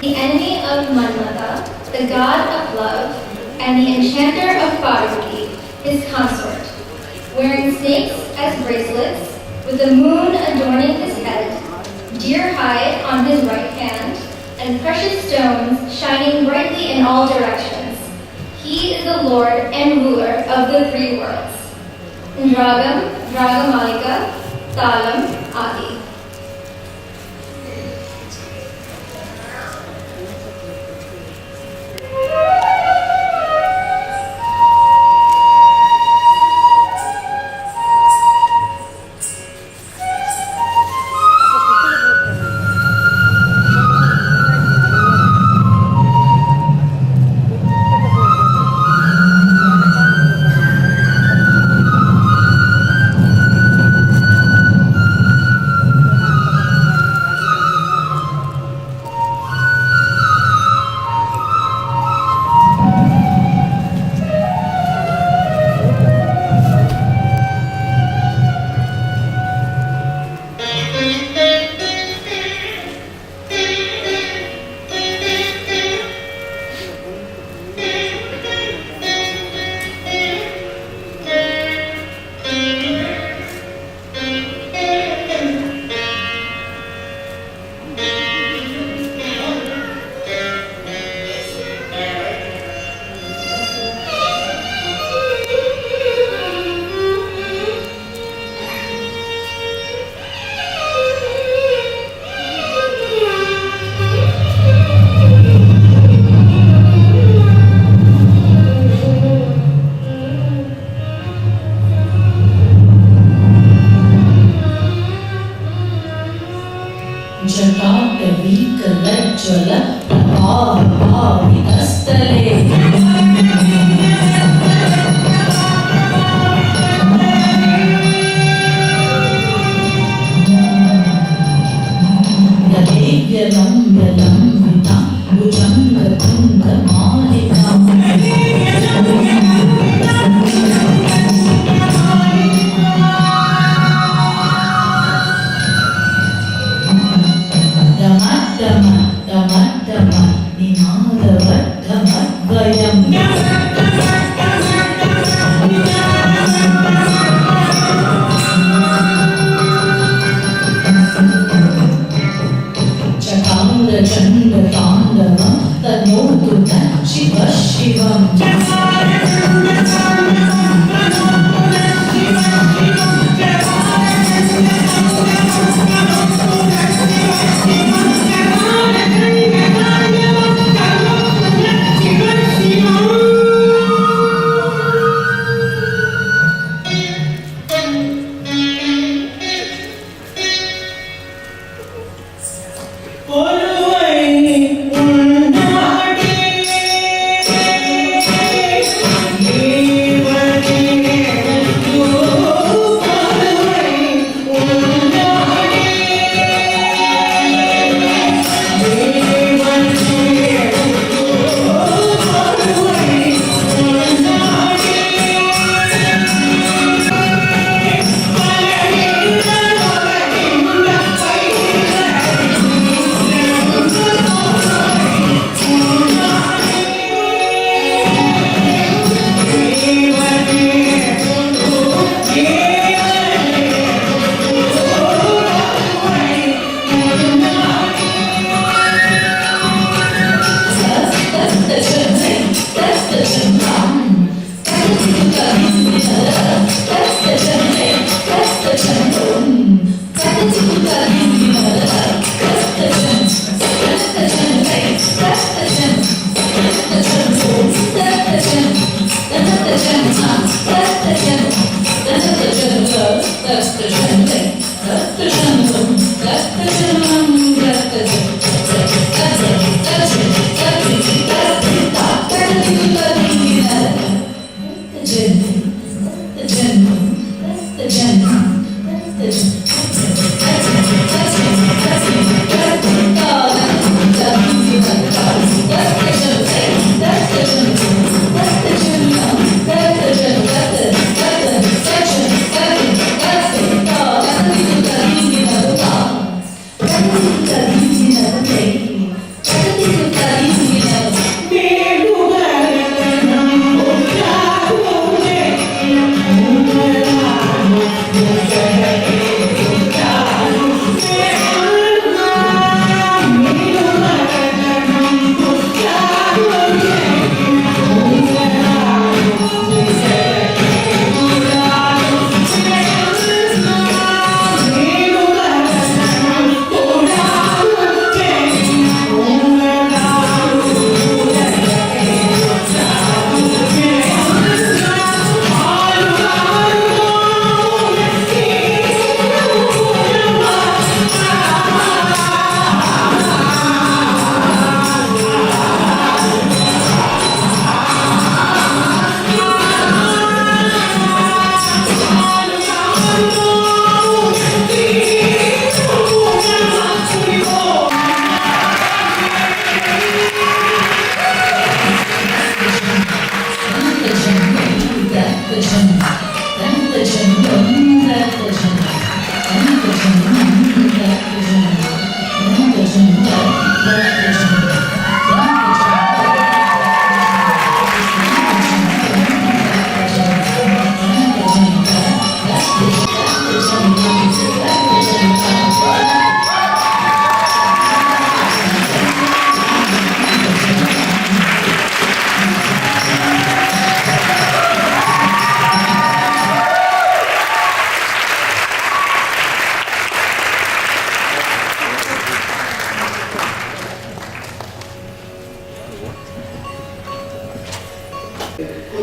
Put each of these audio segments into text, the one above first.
the enemy of Manmata, the god of love, and the enchanter of Parvati, his consort, wearing snakes as bracelets, with the moon adorning his head, deer hide on his right hand, and precious stones shining brightly in all directions. He is the Lord and ruler of the three worlds. Dragam, Dragamalika, Talam, Adi.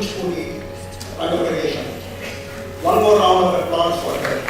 Kuchipudi, Rangapravesam. One more round of applause for her.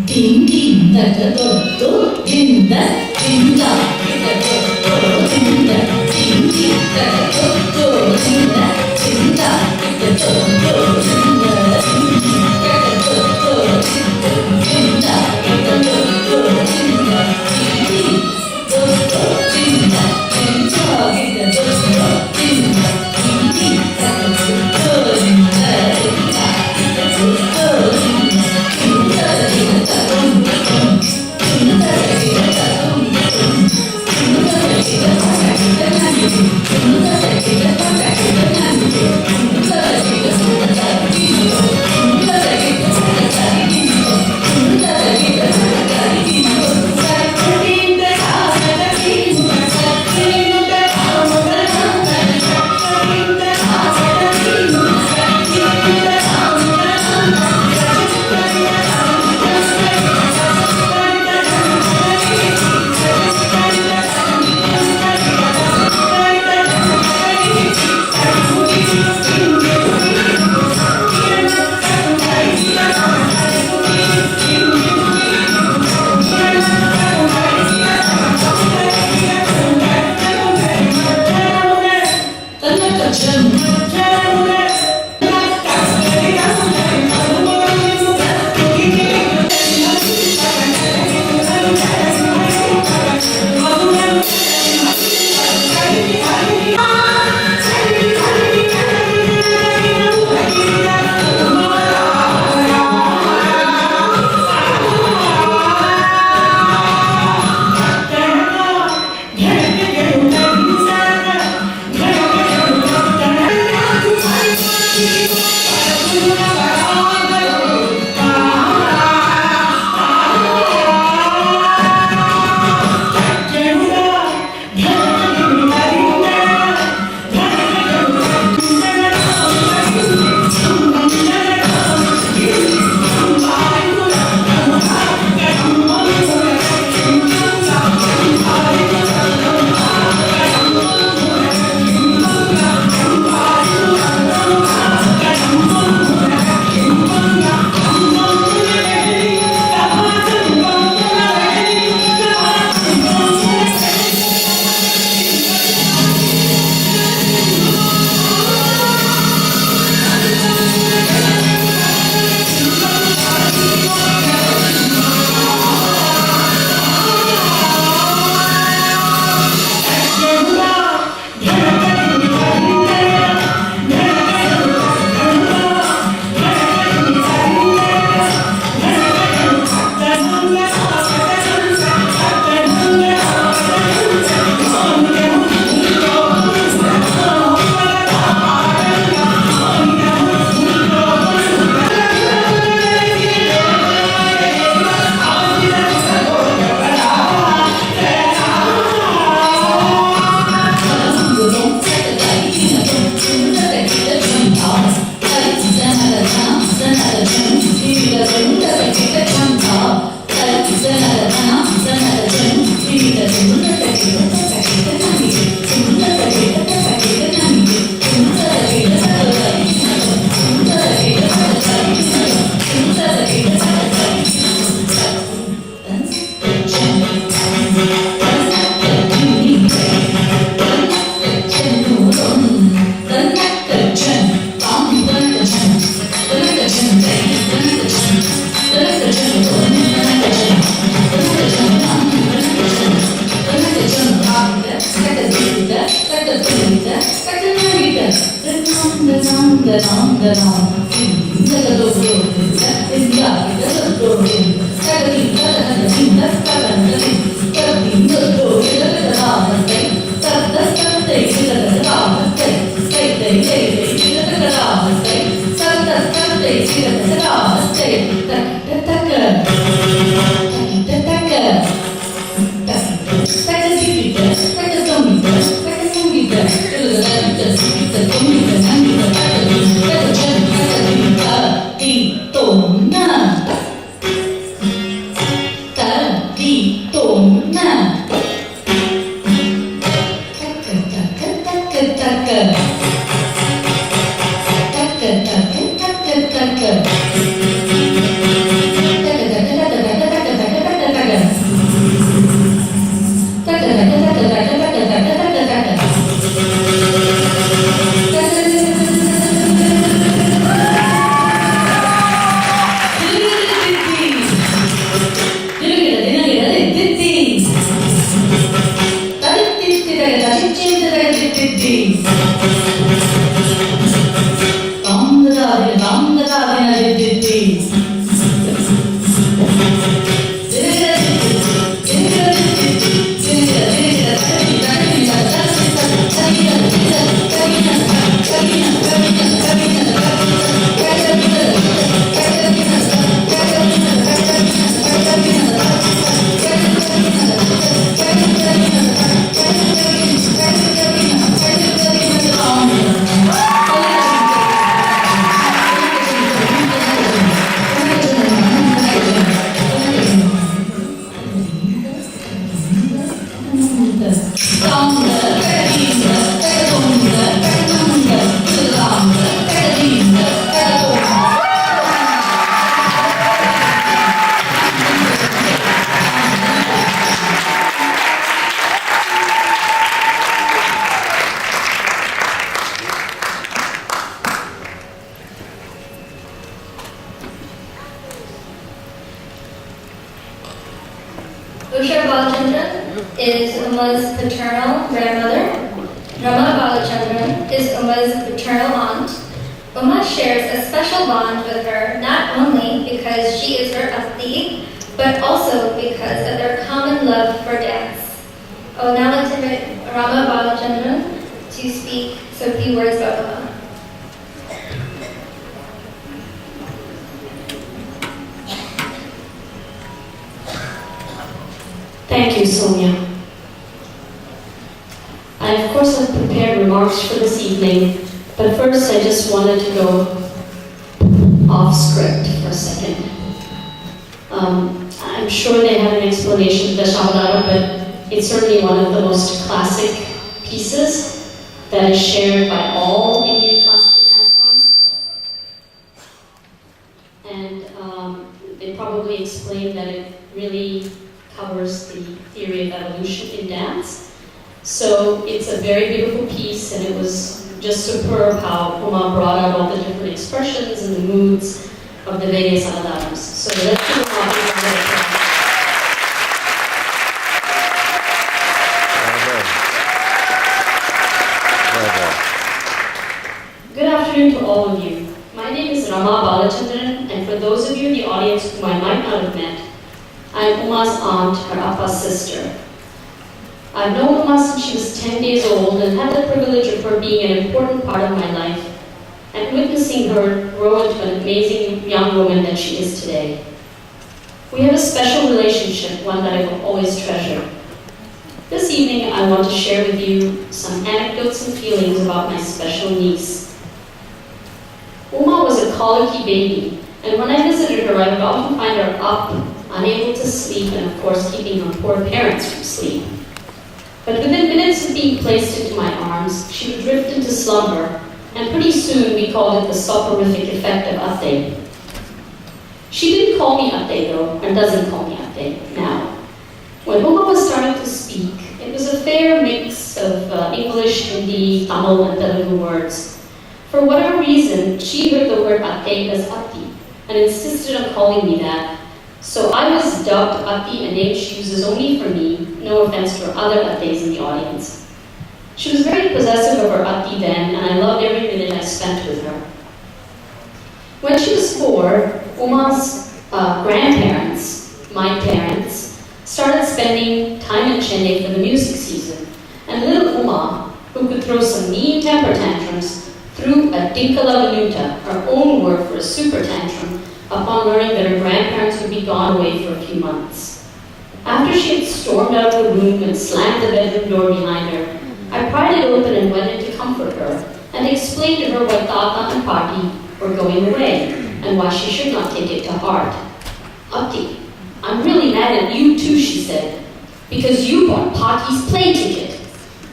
Ding ding da da da da ding da ding da da da da ding da ding ding da da da ding da ding da da da da ding da ding ding da da da ding da ding da da da ding da ding ding da da ding da ding da ding da ding da ding ding da da ding Balachandran is Uma's paternal grandmother. Rama Balachandran is Uma's paternal aunt. Uma shares a special bond with her not only because she is her atti, but also because of their common love for dance. I would now like to invite Rama Balachandran to speak a few words about Uma. Thank you, Sonia. I, of course, have prepared remarks for this evening, but first I just wanted to go off script for a second. I'm sure they have an explanation of Dashavadara, but it's certainly one of the most classic pieces that is shared by all Indian classical dance forms. And they probably explained that it really covers the theory of evolution in dance. So it's a very beautiful piece, and it was just superb how Uma brought out all the different expressions and the moods of the various avataras. So let's give Uma a round of applause. Good afternoon to all of you. My name is Rama Balachandran, and for those of you in the audience whom I might not have met, I am Uma's aunt, her appa's sister. I've known Uma since she was 10 days old and had the privilege of her being an important part of my life and witnessing her grow into an amazing young woman that she is today. We have a special relationship, one that I will always treasure. This evening, I want to share with you some anecdotes and feelings about my special niece. Uma was a colicky baby, and when I visited her, I would often find her up, unable to sleep, and of course keeping her poor parents from sleep. But within minutes of being placed into my arms, she would drift into slumber, and pretty soon we called it the soporific effect of Atte. She didn't call me Atte though, and doesn't call me Atte now. When Uma was starting to speak, it was a fair mix of English, Hindi, Tamil, and Telugu words. For whatever reason, she heard the word Atte as Atti, and insisted on calling me that. So I was dubbed Atti, a name she uses only for me, no offense to her other Attis in the audience. She was very possessive of her Atti then, and I loved every minute I spent with her. When she was 4, Uma's grandparents, my parents, started spending time in Chennai for the music season. And little Uma, who could throw some mean temper tantrums, threw a Dinkala her own word for a super tantrum, upon learning that her grandparents would be gone away for a few months. After she had stormed out of the room and slammed the bedroom door behind her, I pried it open and went in to comfort her and explained to her why Tata and Pati were going away and why she should not take it to heart. Ati, I'm really mad at you too, she said, because you bought Pati's plane ticket.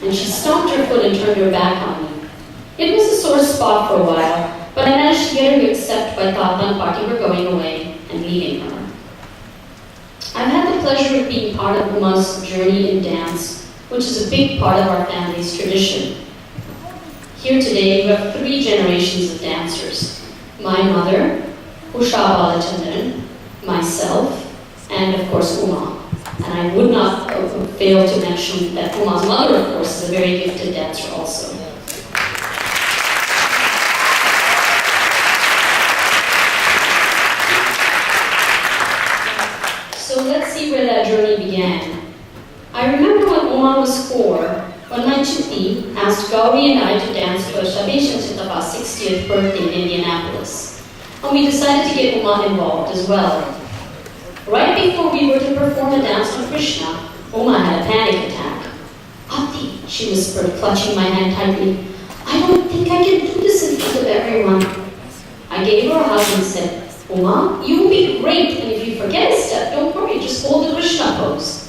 And she stomped her foot and turned her back on me. It was a sore spot for a while, but I managed to get her to accept why Tata and Pati were going away and leaving her. I've had the pleasure of being part of Uma's journey in dance, which is a big part of our family's tradition. Here today, we have 3 generations of dancers. My mother, Usha Balachandran, myself, and of course Uma. And I would not fail to mention that Uma's mother, of course, is a very gifted dancer also. So let's see where that journey began. I remember when Uma was 4, when my chitti asked Gauri and I to dance for Shabesh and Chitapa's 60th birthday in Indianapolis. And we decided to get Uma involved as well. Right before we were to perform a dance on Krishna, Uma had a panic attack. Ati, she whispered, clutching my hand tightly, I don't think I can do this in front of everyone. I gave her a hug and said, Uma, you will be great, and if you forget a step, don't worry, just hold the Krishna pose.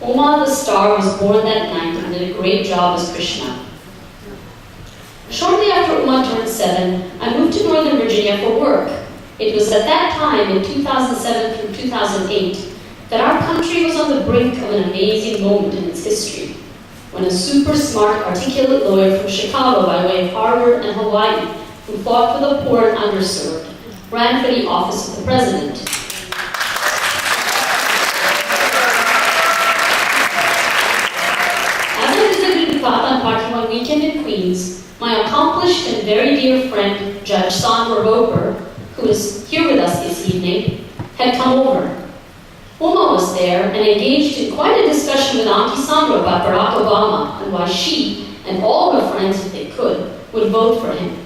Uma the star was born that night and did a great job as Krishna. Shortly after Uma turned 7, I moved to Northern Virginia for work. It was at that time, in 2007 through 2008, that our country was on the brink of an amazing moment in its history, when a super smart, articulate lawyer from Chicago by way of Harvard and Hawaii, who fought for the poor and underserved, ran for the office of the president. As I visited Tata and Pati one weekend in Queens, my accomplished and very dear friend, Judge Sandra Roper, who is here with us this evening, had come over. Uma was there and engaged in quite a discussion with Auntie Sandra about Barack Obama and why she, and all her friends if they could, would vote for him.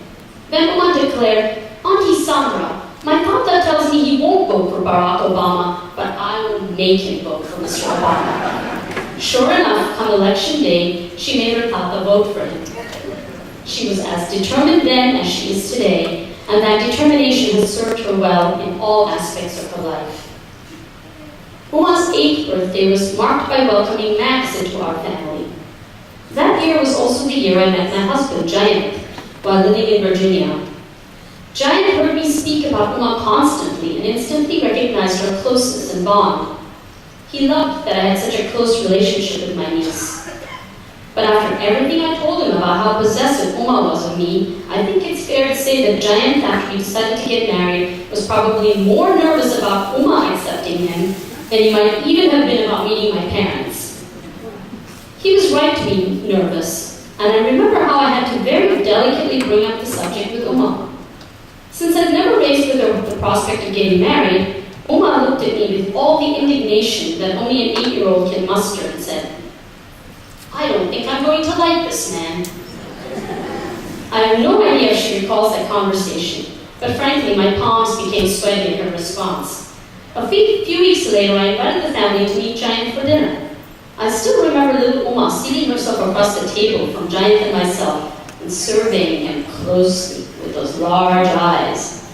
Then Uma declared, Auntie Sandra, my Tata tells me he won't vote for Barack Obama, but I will make him vote for Mr. Obama. Sure enough, come election day, she made her Tata vote for him. She was as determined then as she is today, and that determination has served her well in all aspects of her life. Uma's 8th birthday was marked by welcoming Max into our family. That year was also the year I met my husband, Jayant, while living in Virginia. Jayant heard me speak about Uma constantly and instantly recognized our closeness and bond. He loved that I had such a close relationship with my niece. But after everything I told him about how possessive Uma was of me, I think it's fair to say that Jayant, after he decided to get married, was probably more nervous about Uma accepting him than he might even have been about meeting my parents. He was right to be nervous, and I remember how I had to very delicately bring up the subject with Uma. Since I'd never raised with her the prospect of getting married, Uma looked at me with all the indignation that only an 8-year-old can muster and said, I don't think I'm going to like this man. I have no idea if she recalls that conversation, but frankly, my palms became sweaty in her response. A few weeks later, I invited the family to meet Jayant for dinner. I still remember little Uma seating herself across the table from Jayant and myself and surveying him closely with those large eyes.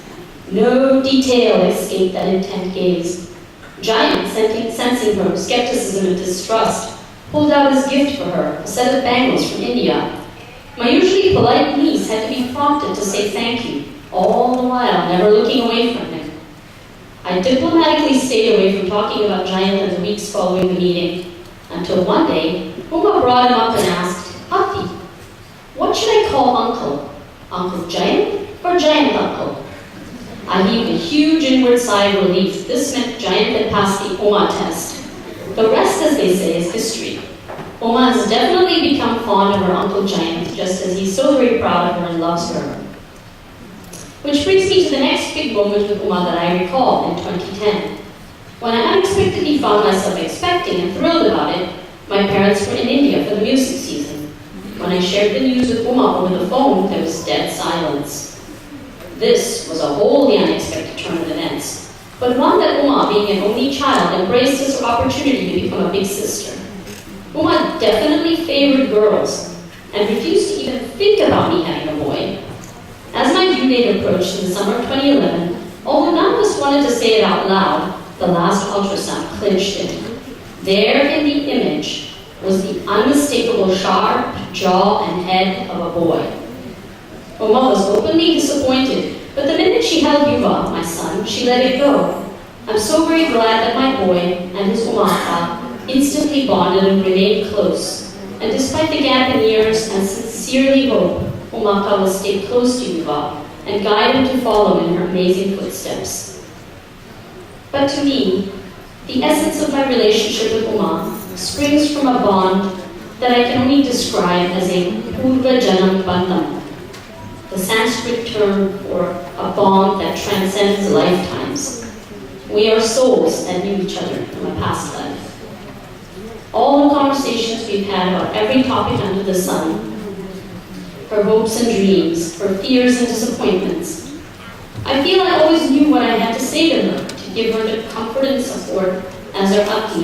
No detail escaped that intent gaze. Jayant, sensing her skepticism and distrust, pulled out his gift for her, a set of bangles from India. My usually polite niece had to be prompted to say thank you, all the while never looking away from him. I diplomatically stayed away from talking about Jayant in the weeks following the meeting, until one day, Uma brought him up and asked, Ati, what should I call Uncle? Uncle Jayant or Jayant Uncle? I heaved a huge inward sigh of relief. This meant Jayant had passed the Uma test. The rest, as they say, is history. Uma has definitely become fond of her Uncle Jayant, just as he's so very proud of her and loves her. Which brings me to the next big moment with Uma that I recall in 2010. When I unexpectedly found myself expecting and thrilled about it, my parents were in India for the music season. When I shared the news with Uma over the phone, there was dead silence. This was a wholly unexpected turn of events, but one that Uma, being an only child, embraced as her opportunity to become a big sister. Uma definitely favored girls and refused to even think about me having a boy. As my due date approached in the summer of 2011, although none of us wanted to say it out loud, the last ultrasound clinched it. There in the image was the unmistakable sharp jaw and head of a boy. Uma was openly disappointed, but the minute she held Yuva, my son, she let it go. I'm so very glad that my boy and his Umaka instantly bonded and remained close. And despite the gap in years, I sincerely hope Umaka will stay close to Yuva and guide him to follow in her amazing footsteps. But to me, the essence of my relationship with Uma springs from a bond that I can only describe as a Purva Janam Bandham, the Sanskrit term for a bond that transcends lifetimes. We are souls that knew each other from a past life. All the conversations we've had about every topic under the sun, her hopes and dreams, her fears and disappointments, I feel I always knew what I had to say to her, to give her the comfort and support as her Aki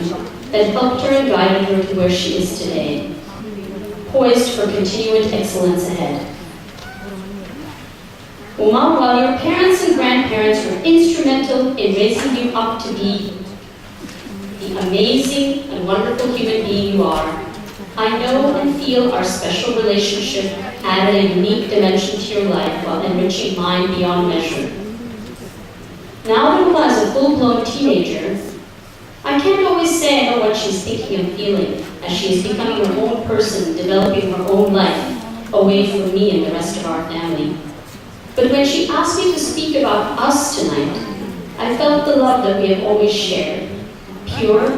that helped her and guided her to where she is today, poised for continued excellence ahead. Uma, while your parents and grandparents were instrumental in raising you up to be the amazing and wonderful human being you are, I know and feel our special relationship added a unique dimension to your life while enriching mine beyond measure. Now that Uma is a full-blown teenager, I can't always say I know what she's thinking and feeling as she is becoming her own person, developing her own life away from me and the rest of our family. But when she asked me to speak about us tonight, I felt the love that we have always shared, pure,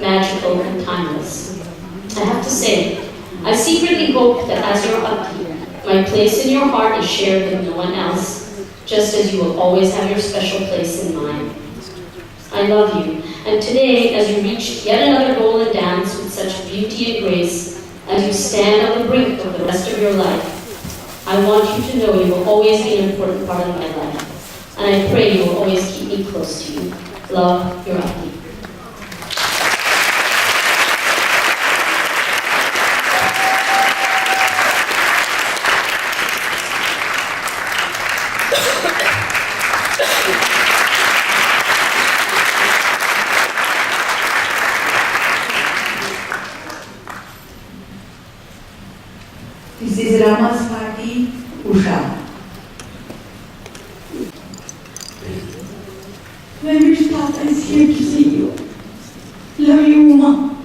magical, and timeless. I have to say, I secretly hope that as your Aki, my place in your heart is shared with no one else, just as you will always have your special place in mine. I love you, and today, as you reach yet another golden dance with such beauty and grace, as you stand on the brink of the rest of your life, I want you to know you will always be an important part of my life, and I pray you will always keep me close to you. Love, your Aki. This is Rama's party, Usha. My rich Tata is here to see you. Love you, Uma.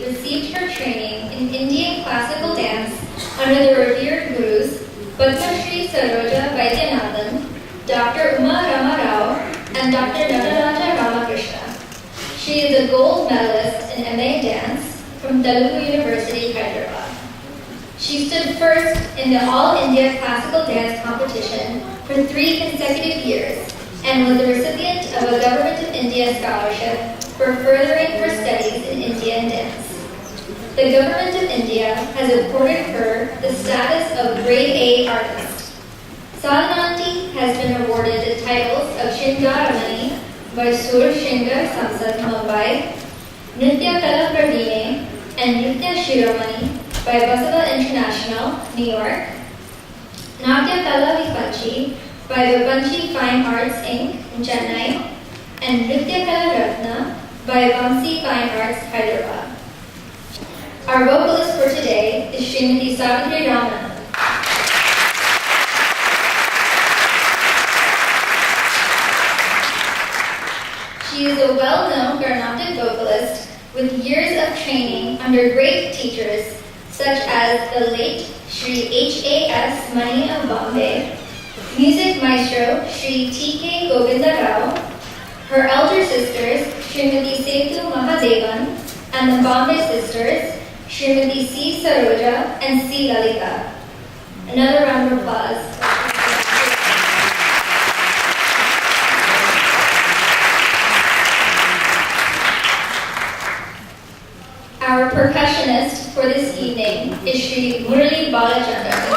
Received her training in Indian classical dance under the revered gurus Padma Shri Saroja Vaidyanathan, Dr. Uma Rama Rao, and Dr. Nataraja Ramakrishna. She is a gold medalist in MA Dance from Telugu University, Hyderabad. She stood first in the All India Classical Dance Competition for 3 consecutive years and was the recipient of a Government of India scholarship for furthering her studies in Indian dance. The Government of India has accorded her the status of Grade A artist. Sadhananti has been awarded the titles of Shingaramani by Sur Shingar Samsad Mumbai, Nritya Kala Pravine, and Nritya Shiromani by Basava International, New York, Natya Kala Vipanchi by Vipanchi Fine Arts Inc. in Chennai, and Nritya Kala Ratna by Vamsi Fine Arts, Hyderabad. Our vocalist for today is Srimati Savitri Raman. She is a well-known Carnatic vocalist with years of training under great teachers such as the late Sri H.A.S. Mani of Bombay, music maestro Sri T.K. Govinda Rao, Her elder sisters, Srimati Setu Mahadevan, and the Bombay sisters, Srimati C. Saroja and C. Lalita. Another round of applause. Our percussionist for this evening is Shri Murali Balachandran.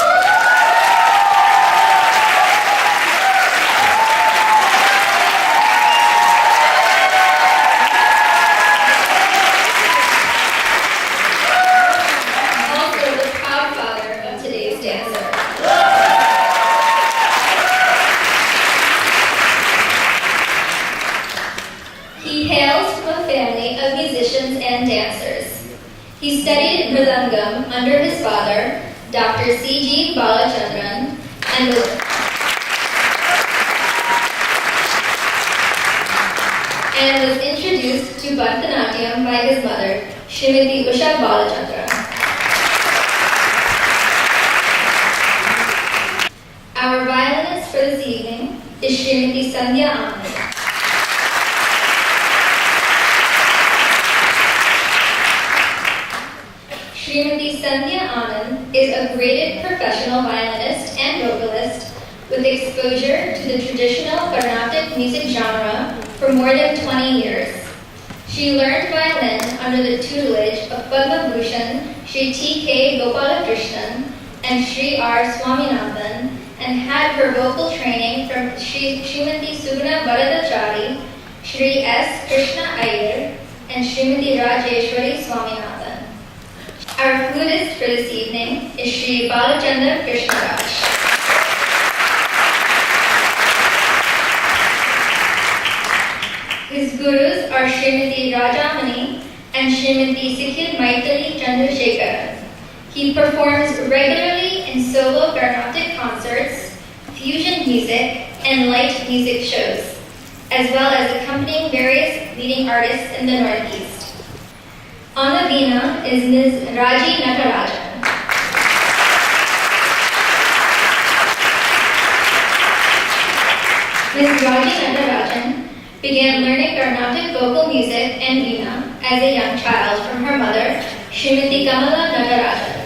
He studied Mridangam under his father, Dr. C. G. Balachandran, and was introduced to Bharatanatyam by his mother, Srimati Usha Balachandran. Our violinist for this evening is Srimati Sandhya Anand. Srimati Sandhya Anand is a graded professional violinist and vocalist with exposure to the traditional Carnatic music genre for more than 20 years. She learned violin under the tutelage of Padma Bhushan Sri T.K. Gopalakrishnan and Sri R. Swaminathan, and had her vocal training from Srimati Subhana Bharadachari, Sri S. Krishna Iyer, and Srimati Rajeshwari Swaminathan. Our flutist for this evening is Sri Balachandran Krishnaraj. His gurus are Srimati Rajamani and Srimati Sikhid Maitali Chandrasekhar. He performs regularly in solo Carnatic concerts, fusion music, and light music shows, as well as accompanying various leading artists in the Northeast. On the veena is Ms. Raji Natarajan. Ms. Raji Natarajan began learning Carnatic vocal music and veena as a young child from her mother, Srimati Kamala Natarajan.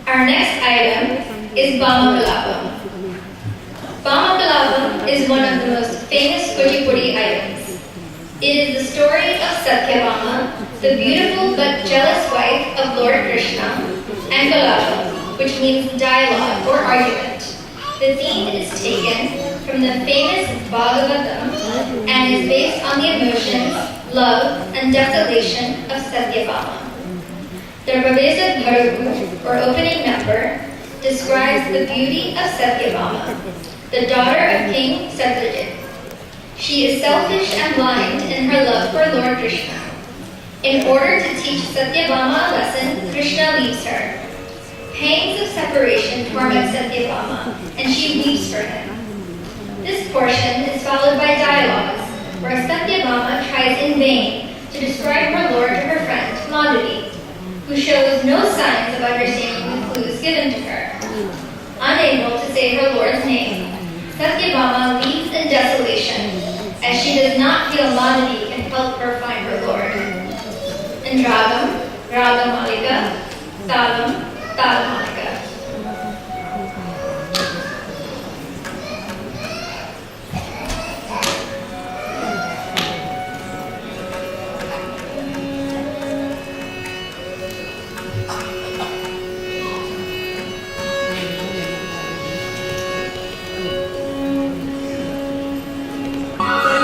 Our next item is Bama Kalapam. Bama Kalapam is one of the most famous Kuchipudi items. It is the story of Satyabhama, the beautiful but jealous wife of Lord Krishna, and Kalapam, which means dialogue or argument. The theme is taken from the famous Bhagavatam and is based on the emotions, love, and desolation of Satyabhama. The Pravesa Bharuku, or opening number, describes the beauty of Satyabhama, the daughter of King Satyajit. She is selfish and blind in her love for Lord Krishna. In order to teach Satyabhama a lesson, Krishna leaves her. Pangs of separation torment Satyabhama, and she weeps for him. This portion is followed by dialogues, where Satyabhama tries in vain to describe her lord to her friend, Madhavi, who shows no signs of understanding the clues given to her. Unable to say her lord's name, Satyabhama leaves in desolation, as she does not feel Madhavi can help her find her lord. And Ragam, Ragamalika, Talam, Talamalika. Hey!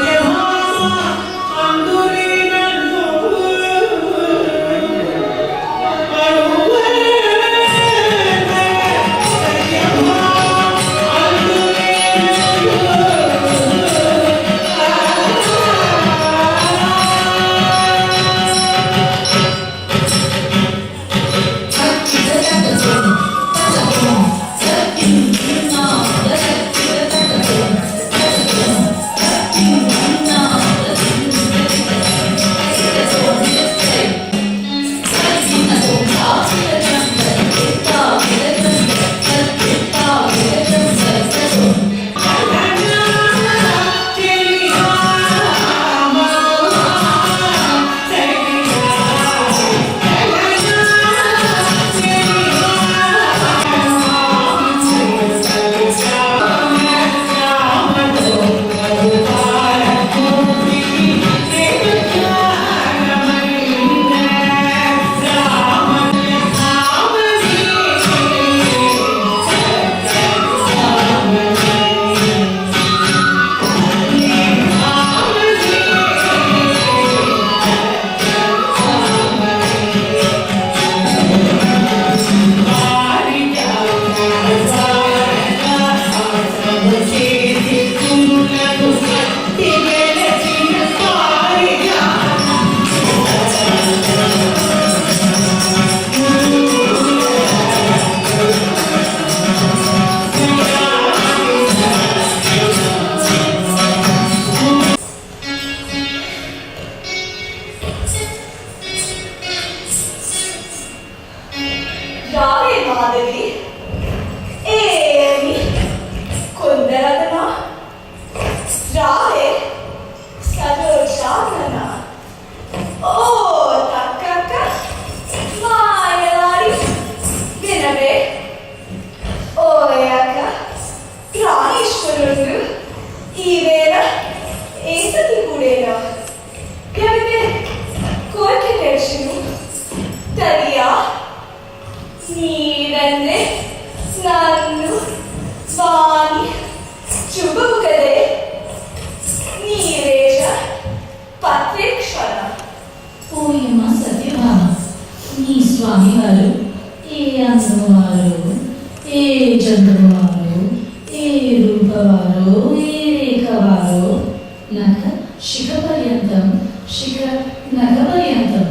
Madhavi ఏమి కొందరదనా రావే సరోజాదనా ఓ తక్కక్క మాయలాడి వినవే ఓయక ప్రాణేశ్వరుడు ఈవేళ ఏసతి కూడేనా కవితే కోరిక తెచ్చును తరియా నీవెన్నే నన్ను వాణి చూపవు కదే నీవేజ పత్రేక్షణ ఓయమ్మ సత్యభామ, నీ స్వామి వారు ఏ అందవారు, ఏ చంద్రవారు, ఏ రూపవారు, ఏ రేఖవారు, నఖ శిఖ పర్యంతం, శిఖ నఖ పర్యంతం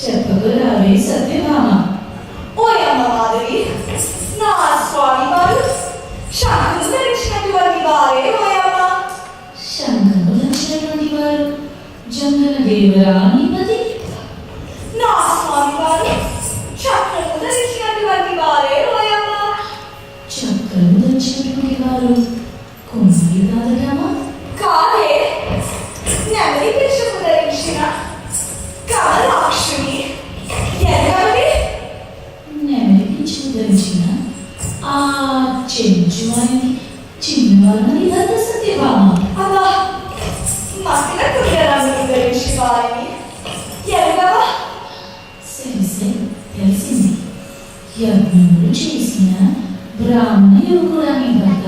చెప్పగరావే సత్యభామ. ఓయమ్మ మాధవి, నా స్వామి వారు శంఖం ధరించినటువంటి వారే ఓయమ్మ. శంఖము ధరించినటువంటి వారు జంగన దేవరా నీపతి? నా స్వామి వారు చక్రము ధరించినటువంటి వారే ఓయమ్మ. చక్రము ధరించినటువంటి వారు కుమారి కాదటామా? కాదే, నెమలి పిచ్చము ధరించిన కమలాక్షుని ఎనగవని నెమలిపించి ధరించిన ఆ చెంచువారిని చిన్నవారిని భర్త సత్యభామ. అలా మకర కుండలాన్ని ధరించి వారిని ఎనగవా సరిసే తెలిసింది. యజ్ఞములు చేసిన బ్రాహ్మణ యువకుడని భర్త